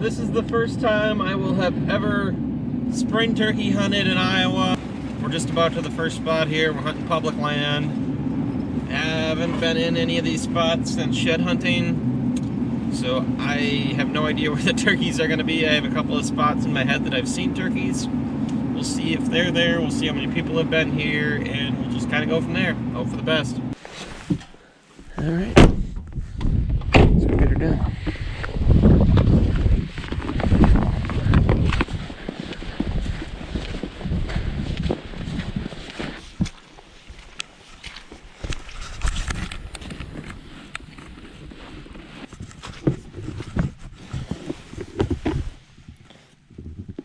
This is the first time I will have ever spring turkey hunted in Iowa. We're just about to the first spot here. We're hunting public land. I haven't been in any of these spots since shed hunting, so I have no idea where the turkeys are going to be. I have a couple of spots in my head that I've seen turkeys. We'll see if they're there. We'll see how many people have been here, and we'll just kind of go from there. Hope for the best. All right, let's go get her done.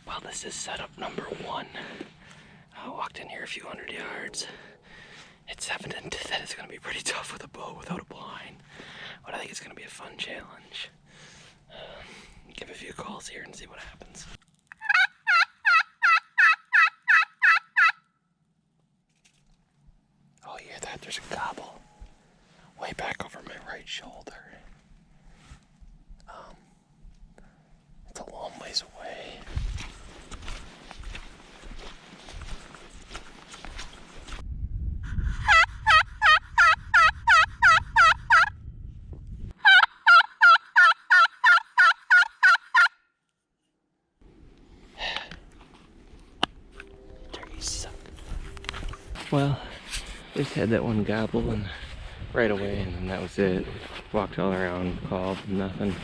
Well, this is setup number one. I walked in here a few hundred yards. It's evident that it's going to be pretty tough with a bow without a blind, but I think it's going to be a fun challenge. Give a few calls here and see what happens. Oh, you hear that? There's a gobble way back over my right shoulder. It's a long ways away. Well, just had that one gobble and right away, and then that was it. Walked all around, called, nothing.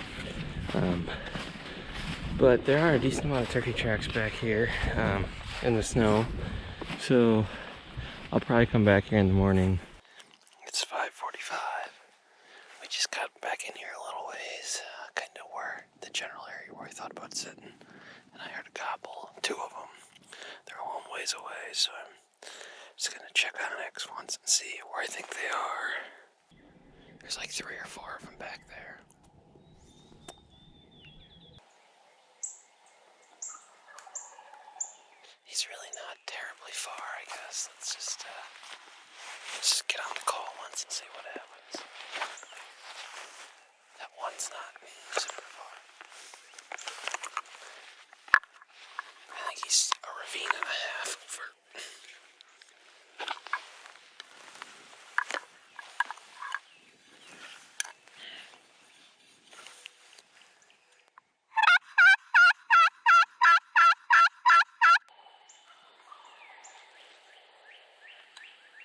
But there are a decent amount of turkey tracks back here in the snow, so I'll probably come back here in the morning. It's 5:45. We just got back in here a little ways, kind of where the general area where I thought about sitting, and I heard a gobble, two of them. They're a long ways away, so I'm just gonna check on the next ones and see where I think they are. There's like 3 or 4 of them back there. He's really not terribly far, I guess. Let's just get on the call once and see what happens. That one's not super far. I think he's a ravine and a half over.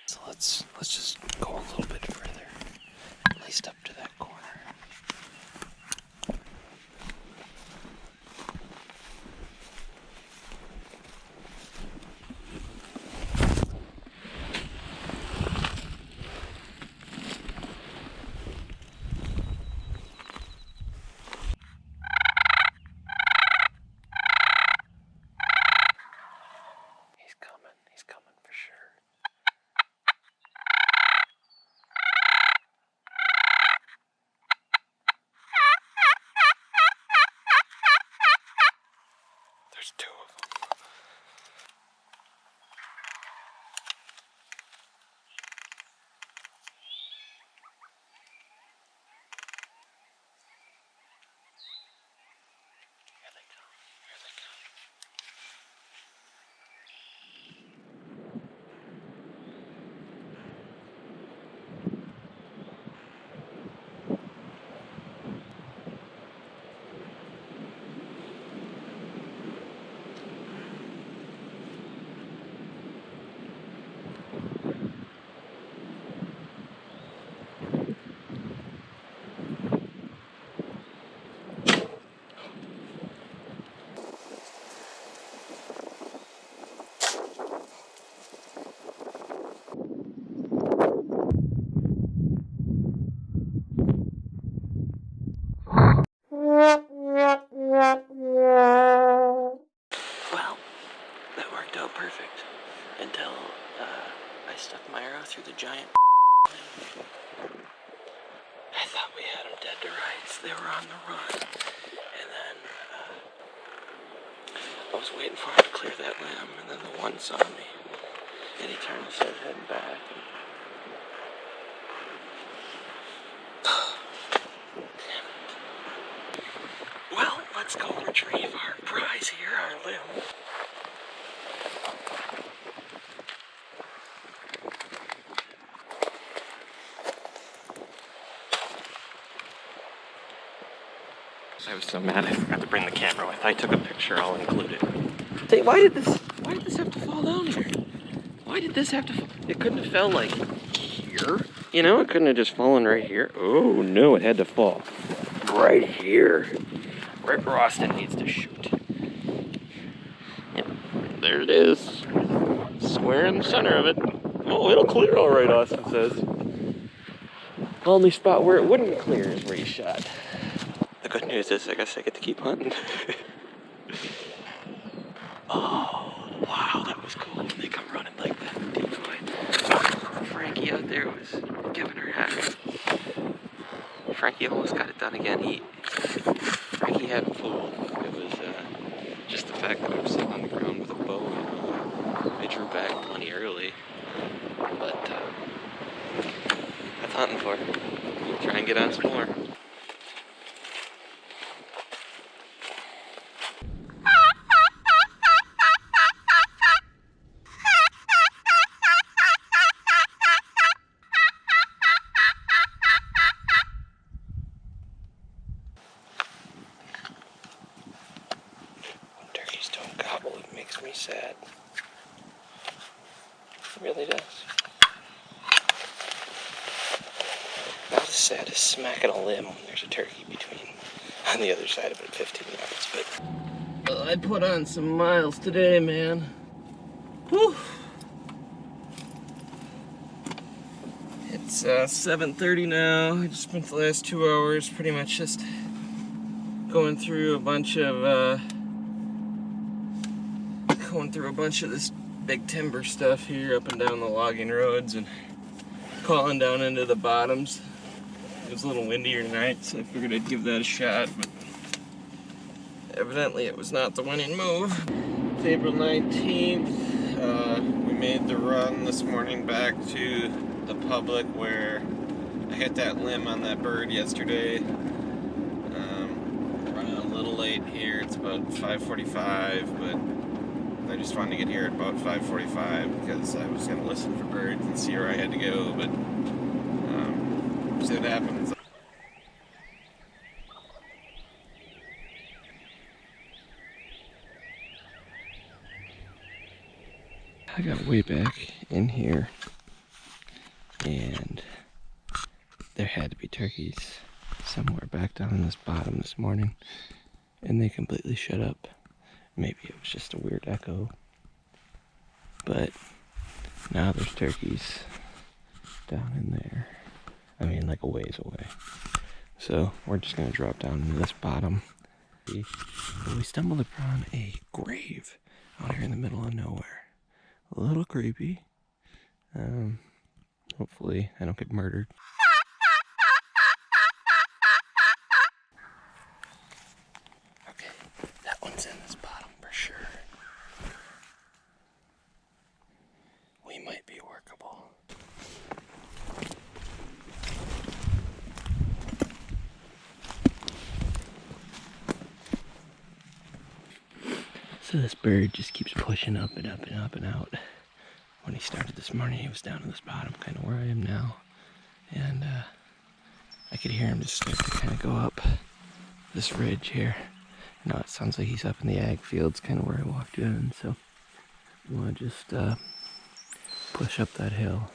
So let's just go a little bit further, at least up to that corner. He's coming for sure. There's 2 of them. Here they come. Here they come. Perfect until I stuck my arrow through the giant. I thought we had them dead to rights. They were on the run, and then I was waiting for him to clear that limb, and then the one saw me, and he turned his head heading back. Well, let's go. I was so mad I forgot to bring the camera with. I took a picture, I'll include it. Say, why did this have to fall down here? Why did this have to fall? It couldn't have fell like here. You know, it couldn't have just fallen right here. Oh no, it had to fall right here. Right where Austin needs to shoot. Yep, there it is. Square in the center of it. Oh, it'll clear all right, Austin says. The only spot where it wouldn't clear is where you shot. The good news is I guess I get to keep hunting. Oh, wow, that was cool when they come running like that. Decoy. Frankie out there was giving her heck. Frankie almost got it done again. Frankie had a fool. It was just the fact that I was sitting on the ground with a bow. I drew back plenty early, but that's hunting for. We'll try and get on some more. It makes me sad. It really does. Not as sad as smacking a limb when there's a turkey between on the other side of it 15 yards, but I put on some miles today, man. Whew. It's 7:30 now. I just spent the last 2 hours pretty much just going through a bunch of this big timber stuff here up and down the logging roads and calling down into the bottoms. It was a little windier tonight, so I figured I'd give that a shot, but evidently it was not the winning move. It's April 19th. We made the run this morning back to the public where I hit that limb on that bird yesterday. Running a little late here. It's about 5:45, but I just wanted to get here at about 5:45 because I was going to listen for birds and see where I had to go, but see what happens. I got way back in here and there had to be turkeys somewhere back down in this bottom this morning and they completely shut up. Maybe it was just a weird echo, but now there's turkeys down in there. I mean, like a ways away. So we're just gonna drop down into this bottom. We stumbled upon a grave out here in the middle of nowhere. A little creepy. Hopefully I don't get murdered. Okay, that one's in this bottom for sure. We might be workable. So this bird just keeps pushing up and up and up and out. When he started this morning, he was down in this bottom, kind of where I am now. And I could hear him just start to kind of go up this ridge here. Now it sounds like he's up in the ag fields, kind of where I walked in. So you want to just push up that hill.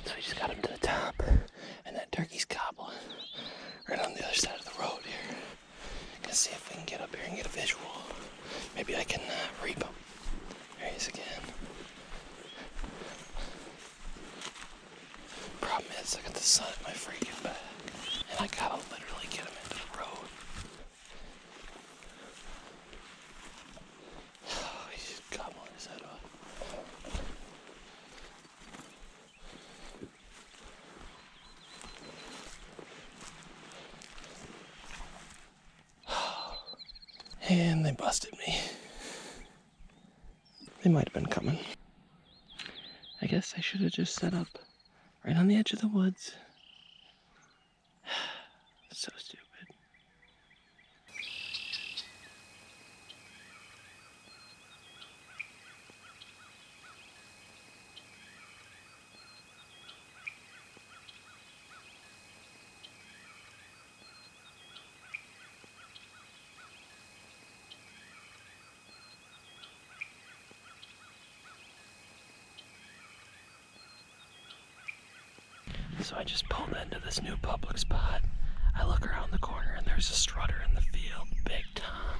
So we just got him to the top, and that turkey's gobbling right on the other side of the road here. Gonna see if we can get up here and get a visual. Maybe I can reap him. There he is again. Problem is, I got the sun at my freaking back, and I gotta literally get him into the road. Oh, he's just gobbling his head off. And they busted me. They might have been coming. I guess I should have just set up right on the edge of the woods. So stupid. So I just pulled into this new public spot. I look around the corner and there's a strutter in the field, Big Tom.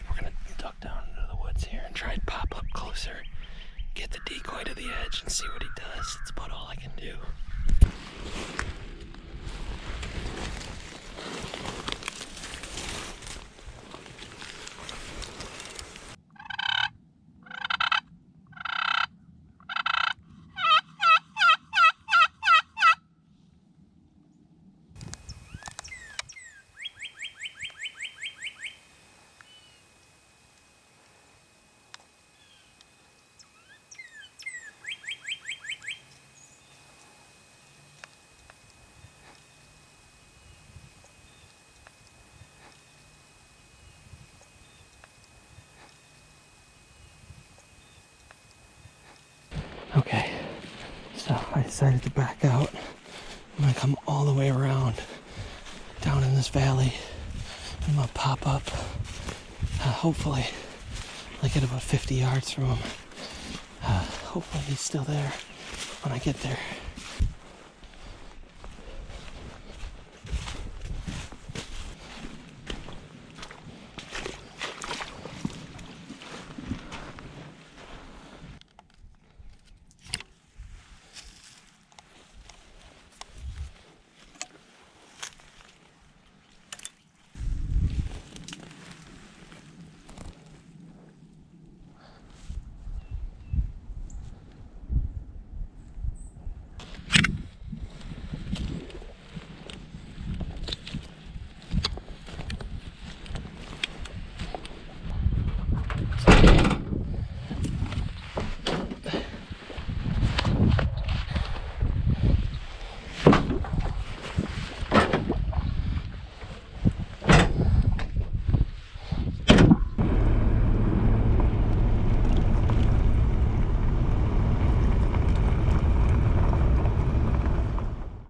We're gonna duck down into the woods here and try and pop up closer, get the decoy to the edge and see what he does. That's about all I can do. Okay, so I decided to back out. I'm gonna come all the way around down in this valley. I'm gonna pop up, hopefully I get about 50 yards from him. Hopefully he's still there when I get there.